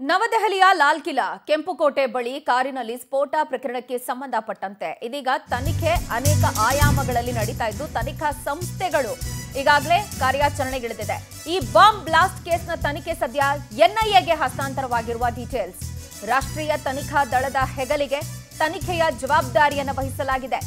ನವದೆಹಲಿಯ ಲಾಲ್ ಕಿಲಾ ಕೆಂಪುಕೋಟೆ ಬಳಿ ಕಾರಿನಲ್ಲಿ ಸ್ಫೋಟ ಪ್ರಕರಣಕ್ಕೆ ಸಂಬಂಧಪಟ್ಟಂತೆ ಇದೀಗ ತನಿಖೆ ಅನೇಕ ಆಯಾಮಗಳಲ್ಲಿ ನಡೀತಾ ಇದ್ದು ತನಿಖಾ ಸಂಸ್ಥೆಗಳು ಈಗಾಗಲೇ ಕಾರ್ಯಾಚರಣೆಗಿಳಿದಿದೆ। ಈ ಬಾಂಬ್ ಬ್ಲಾಸ್ಟ್ ಕೇಸ್ನ ತನಿಖೆ ಸದ್ಯ ಎನ್ಐಎಗೆ ಹಸ್ತಾಂತರವಾಗಿರುವ ಡೀಟೇಲ್ಸ್ ರಾಷ್ಟ್ರೀಯ ತನಿಖಾ ದಳದ ಹೆಗಲಿಗೆ ತನಿಖೆಯ ಜವಾಬ್ದಾರಿಯನ್ನು ವಹಿಸಲಾಗಿದೆ।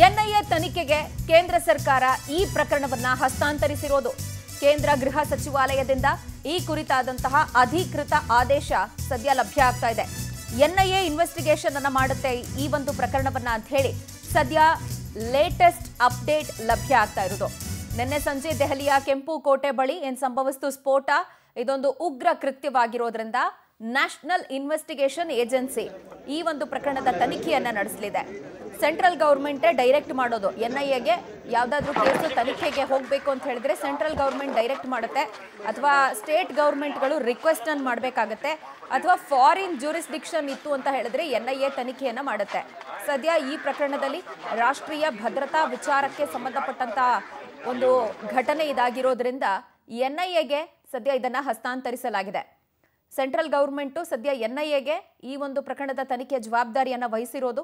ಎನ್ಐಎ ತನಿಖೆಗೆ ಕೇಂದ್ರ ಸರ್ಕಾರ ಈ ಪ್ರಕರಣವನ್ನ ಹಸ್ತಾಂತರಿಸಿರೋದು। ಕೇಂದ್ರ ಗೃಹ ಸಚಿವಾಲಯದಿಂದ ಈ ಕುರಿತಾದಂತಹ ಅಧಿಕೃತ ಆದೇಶ ಸದ್ಯ ಲಭ್ಯ ಆಗ್ತಾ ಇದೆ। ಎನ್ಐಎ ಇನ್ವೆಸ್ಟಿಗೇಷನ್ ಅನ್ನು ಮಾಡುತ್ತೆ ಈ ಒಂದು ಪ್ರಕರಣವನ್ನ ಅಂತ ಹೇಳಿ ಸದ್ಯ ಲೇಟೆಸ್ಟ್ ಅಪ್ಡೇಟ್ ಲಭ್ಯ ಆಗ್ತಾ ಇರೋದು। ನಿನ್ನೆ ಸಂಜೆ ದೆಹಲಿಯ ಕೆಂಪುಕೋಟೆ ಬಳಿ ಏನು ಸಂಭವಿಸಿತು ಸ್ಫೋಟ, ಇದೊಂದು ಉಗ್ರ ಕೃತ್ಯವಾಗಿರೋದ್ರಿಂದ ನ್ಯಾಷನಲ್ ಇನ್ವೆಸ್ಟಿಗೇಷನ್ ಏಜೆನ್ಸಿ ಈ ಒಂದು ಪ್ರಕರಣದ ತನಿಖೆಯನ್ನ ನಡೆಸಲಿದೆ। ಸೆಂಟ್ರಲ್ ಗವರ್ಮೆಂಟೇ ಡೈರೆಕ್ಟ್ ಮಾಡೋದು ಎನ್ಐಎಗೆ ಯಾವುದಾದ್ರೂ ಕೇಸು ತನಿಖೆಗೆ ಹೋಗಬೇಕು ಅಂತ ಹೇಳಿದ್ರೆ ಸೆಂಟ್ರಲ್ ಗವರ್ಮೆಂಟ್ ಡೈರೆಕ್ಟ್ ಮಾಡುತ್ತೆ ಅಥವಾ ಸ್ಟೇಟ್ ಗವರ್ಮೆಂಟ್ಗಳು ರಿಕ್ವೆಸ್ಟ್ ಅನ್ನು ಮಾಡಬೇಕಾಗುತ್ತೆ ಅಥವಾ ಫಾರಿನ್ ಜ್ಯೂರಿಸ್ಡಿಕ್ಷನ್ ಇತ್ತು ಅಂತ ಹೇಳಿದ್ರೆ ಎನ್ಐಎ ತನಿಖೆಯನ್ನ ಮಾಡುತ್ತೆ। ಸದ್ಯ ಈ ಪ್ರಕರಣದಲ್ಲಿ ರಾಷ್ಟ್ರೀಯ ಭದ್ರತಾ ವಿಚಾರಕ್ಕೆ ಸಂಬಂಧಪಟ್ಟಂತ ಒಂದು ಘಟನೆ ಇದಾಗಿರೋದ್ರಿಂದ ಎನ್ಐಎಗೆ ಸದ್ಯ ಇದನ್ನ ಹಸ್ತಾಂತರಿಸಲಾಗಿದೆ। ಸೆಂಟ್ರಲ್ ಗವರ್ಮೆಂಟು ಸದ್ಯ ಎನ್ಐಎಗೆ ಈ ಒಂದು ಪ್ರಕರಣದ ತನಿಖೆ ಜವಾಬ್ದಾರಿಯನ್ನು ವಹಿಸಿರೋದು।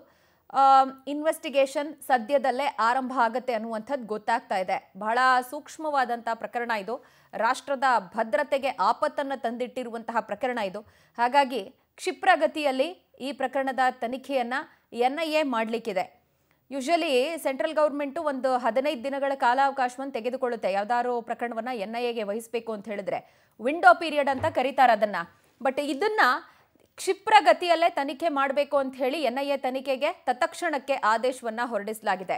ಇನ್ವೆಸ್ಟಿಗೇಷನ್ ಸದ್ಯದಲ್ಲೇ ಆರಂಭ ಆಗುತ್ತೆ ಅನ್ನುವಂಥದ್ದು ಗೊತ್ತಾಗ್ತಾ ಇದೆ। ಬಹಳ ಸೂಕ್ಷ್ಮವಾದಂಥ ಪ್ರಕರಣ ಇದು, ರಾಷ್ಟ್ರದ ಭದ್ರತೆಗೆ ಆಪತ್ತನ್ನು ತಂದಿಟ್ಟಿರುವಂತಹ ಪ್ರಕರಣ ಇದು। ಹಾಗಾಗಿ ಕ್ಷಿಪ್ರಗತಿಯಲ್ಲಿ ಈ ಪ್ರಕರಣದ ತನಿಖೆಯನ್ನು ಎನ್ಐಎ ಮಾಡಲಿಕ್ಕಿದೆ। ಯೂಶಲಿ ಸೆಂಟ್ರಲ್ ಗೌರ್ಮೆಂಟು ಒಂದು 15 ದಿನಗಳ ಕಾಲಾವಕಾಶವನ್ನು ತೆಗೆದುಕೊಳ್ಳುತ್ತೆ ಯಾವುದಾದ್ರು ಪ್ರಕರಣವನ್ನು ಎನ್ಐಎಗೆ ವಹಿಸಬೇಕು ಅಂತ ಹೇಳಿದ್ರೆ, ವಿಂಡೋ ಪೀರಿಯಡ್ ಅಂತ ಕರೀತಾರೆ ಅದನ್ನು। ಬಟ್ ಇದನ್ನ ಕ್ಷಿಪ್ರಗತಿಯಲ್ಲೇ ತನಿಖೆ ಮಾಡಬೇಕು ಅಂತ ಹೇಳಿ ಎನ್ಐಎ ತನಿಖೆಗೆ ತತ್ಕ್ಷಣಕ್ಕೆ ಆದೇಶವನ್ನ ಹೊರಡಿಸಲಾಗಿದೆ।